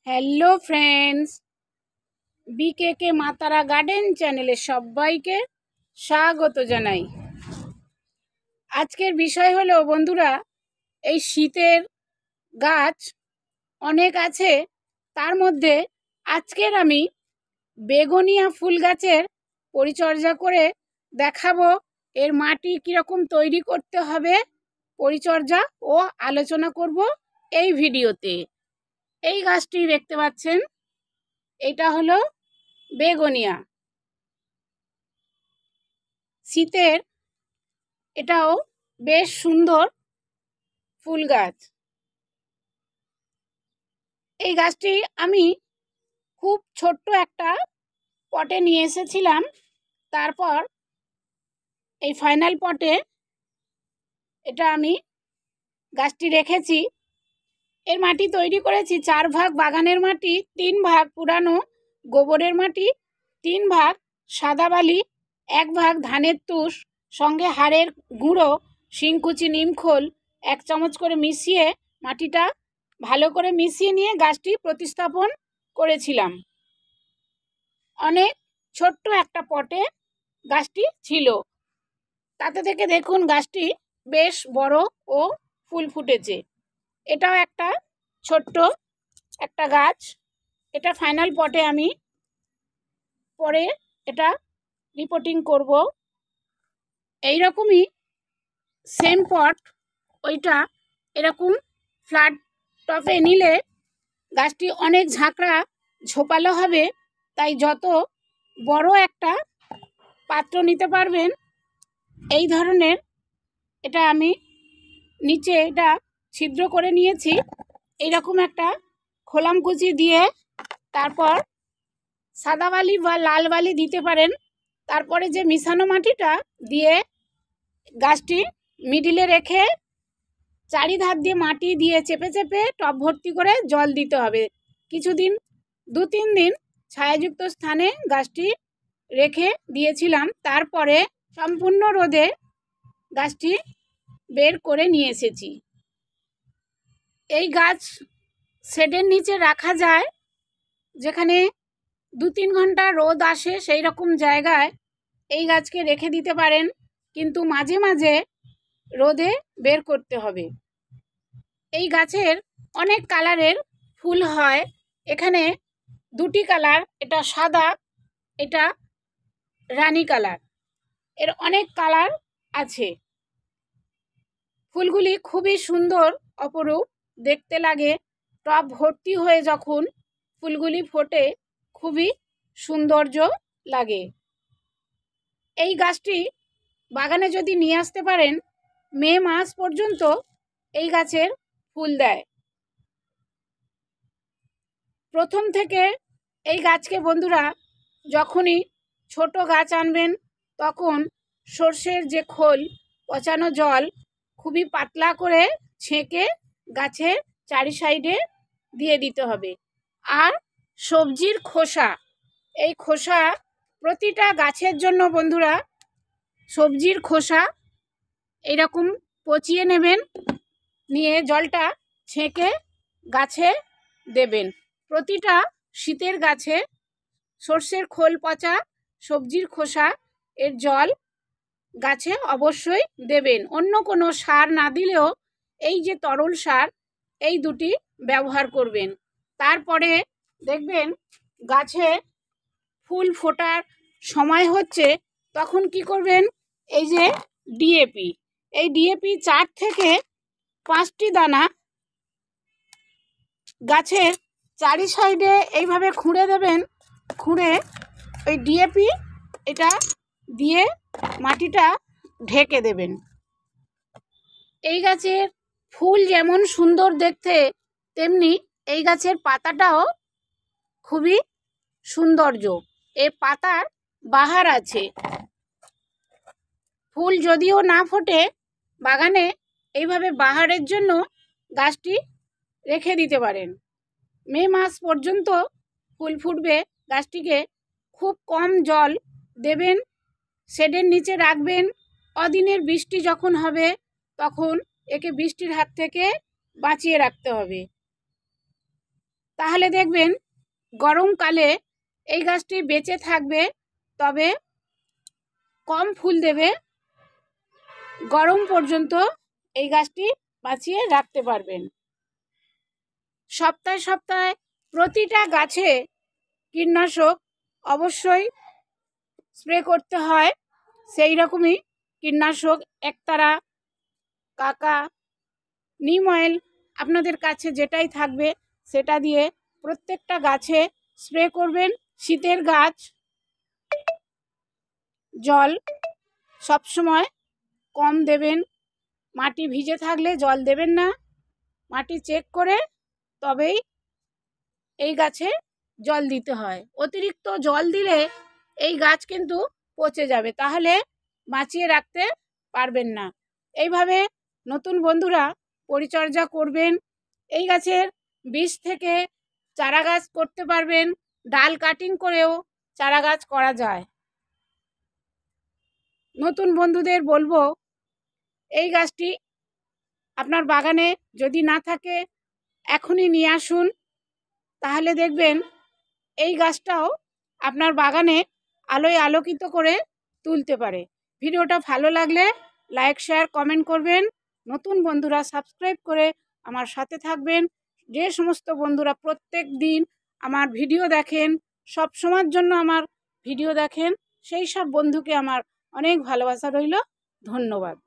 Hello friends, বিকেকে মাতারা garden চ্যানেলে সবাইকে স্বাগত জানাই। আজকের বিষয় হলো বন্ধুরা, এই শীতের গাছ অনেক আছে, তার মধ্যে আজকের আমি বেগুনিয়া ফুল গাছের পরিচর্যা করে দেখাবো। এর মাটি কীরকম তৈরি করতে হবে, পরিচর্যা ও আলোচনা করব এই ভিডিওতে। এই গাছটি দেখতে পাচ্ছেন, এটা হলো বেগুনিয়া। শীতের এটাও বেশ সুন্দর ফুল গাছ। এই গাছটি আমি খুব ছোট্ট একটা পটে নিয়ে এসেছিলাম, তারপর এই ফাইনাল পটে এটা আমি গাছটি রেখেছি। এর মাটি তৈরি করেছি 4 ভাগ বাগানের মাটি, 3 ভাগ পুরানো গোবরের মাটি, 3 ভাগ সাদা বালি, 1 ভাগ ধানের তুষ, সঙ্গে হাড়ের গুঁড়ো, শিংকুচি, নিমখোল 1 চামচ করে মিশিয়ে মাটিটা ভালো করে মিশিয়ে নিয়ে গাছটি প্রতিস্থাপন করেছিলাম। অনেক ছোট্ট একটা পটে গাছটি ছিল, তাতে থেকে দেখুন গাছটি বেশ বড় ও ফুল ফুটেছে। এটাও একটা ছোট্ট একটা গাছ। এটা ফাইনাল পটে আমি পরে এটা রিপোর্টিং করব। এই রকমই সেম পট ওইটা এরকম ফ্ল্যাট টপে নিলে গাছটি অনেক ঝাঁকড়া ঝোপালো হবে, তাই যত বড় একটা পাত্র নিতে পারবেন এই ধরনের। এটা আমি নিচে এটা ছিদ্র করে নিয়েছি, এইরকম একটা খোলামকুচি দিয়ে, তারপর সাদা বালি বা লাল বালি দিতে পারেন। তারপরে যে মিশানো মাটিটা দিয়ে গাছটি মিডিলে রেখে চারিধার দিয়ে মাটি দিয়ে চেপে চেপে টব ভর্তি করে জল দিতে হবে। কিছুদিন 2-3 দিন ছায়াযুক্ত স্থানে গাছটি রেখে দিয়েছিলাম, তারপরে সম্পূর্ণ রোদে গাছটি বের করে নিয়ে এসেছি। এই গাছ শেডের নিচে রাখা যায়, যেখানে 2-3 ঘন্টা রোদ আসে সেই রকম জায়গায় এই গাছকে রেখে দিতে পারেন, কিন্তু মাঝে মাঝে রোদে বের করতে হবে। এই গাছের অনেক কালারের ফুল হয়, এখানে 2টি কালার, এটা সাদা, এটা রানী কালার, এর অনেক কালার আছে। ফুলগুলি খুবই সুন্দর, অপরূপ দেখতে লাগে। টব ভর্তি হয়ে যখন ফুলগুলি ফোটে খুবই সৌন্দর্য লাগে। এই গাছটি বাগানে যদি নিয়ে আসতে পারেন, মে মাস পর্যন্ত এই গাছের ফুল দেয়। প্রথম থেকে এই গাছকে বন্ধুরা যখনই ছোট গাছ আনবেন, তখন সর্ষের যে খোল, পচানো জল খুবই পাতলা করে ছেঁকে গাছের চারি সাইডে দিয়ে দিতে হবে। আর সবজির খোসা, এই খোসা প্রতিটা গাছের জন্য বন্ধুরা সবজির খোসা এইরকম পচিয়ে নেবেন, নিয়ে জলটা ছেঁকে গাছে দেবেন। প্রতিটা শীতের গাছে সর্ষের খোল পচা সবজির খোসা এর জল গাছে অবশ্যই দেবেন। অন্য কোনো সার না দিলেও এই যে তরল সার, এই দুটি ব্যবহার করবেন। তারপরে দেখবেন গাছে ফুল ফোটার সময় হচ্ছে, তখন কি করবেন, এই যে ডিএপি, এই ডিএপি 4 থেকে 5টি দানা গাছের চারি সাইডে এইভাবে খুঁড়ে দেবেন। খুঁড়ে ওই ডিএপি এটা দিয়ে মাটিটা ঢেকে দেবেন। এই গাছের ফুল যেমন সুন্দর দেখতে, তেমনি এই গাছের পাতাটাও খুবই সৌন্দর্য। এই পাতার বাহার আছে। ফুল যদিও না ফোটে, বাগানে এইভাবে বাহারের জন্য গাছটি রেখে দিতে পারেন। মে মাস পর্যন্ত ফুল ফুটবে। গাছটিকে খুব কম জল দেবেন, শেডের নিচে রাখবেন। অদিনের বৃষ্টি যখন হবে, তখন একে বৃষ্টির হাত থেকে বাঁচিয়ে রাখতে হবে। তাহলে দেখবেন গরমকালে এই গাছটি বেঁচে থাকবে, তবে কম ফুল দেবে। গরম পর্যন্ত এই গাছটি বাঁচিয়ে রাখতে পারবেন। সপ্তাহে সপ্তাহে প্রতিটা গাছে কীটনাশক অবশ্যই স্প্রে করতে হয়। সেই রকমই কীটনাশক একতারা, কাকা, নিম অয়েল আপনাদের কাছে যেটাই থাকবে সেটা দিয়ে প্রত্যেকটা গাছে স্প্রে করবেন। শীতের গাছ, জল সবসময় কম দেবেন। মাটি ভিজে থাকলে জল দেবেন না, মাটি চেক করে তবেই এই গাছে জল দিতে হয়। অতিরিক্ত জল দিলে এই গাছ কিন্তু পচে যাবে, তাহলে বাঁচিয়ে রাখতে পারবেন না। এইভাবে নতুন বন্ধুরা পরিচর্যা করবেন। এই গাছের বীজ থেকে চারা গাছ করতে পারবেন, ডাল কাটিং করেও চারা গাছ করা যায়। নতুন বন্ধুদের বলবো, এই গাছটি আপনার বাগানে যদি না থাকে এখনই নিয়ে আসুন, তাহলে দেখবেন এই গাছটাও আপনার বাগানে আলোয় আলোকিত করে তুলতে পারে। ভিডিওটা ভালো লাগলে লাইক, শেয়ার, কমেন্ট করবেন। নতুন বন্ধুরা সাবস্ক্রাইব করে আমার সাথে থাকবেন। যে সমস্ত বন্ধুরা প্রত্যেক দিন আমার ভিডিও দেখেন, সব সময়ের জন্য আমার ভিডিও দেখেন, সেই সব বন্ধুকে আমার অনেক ভালোবাসা রইল। ধন্যবাদ।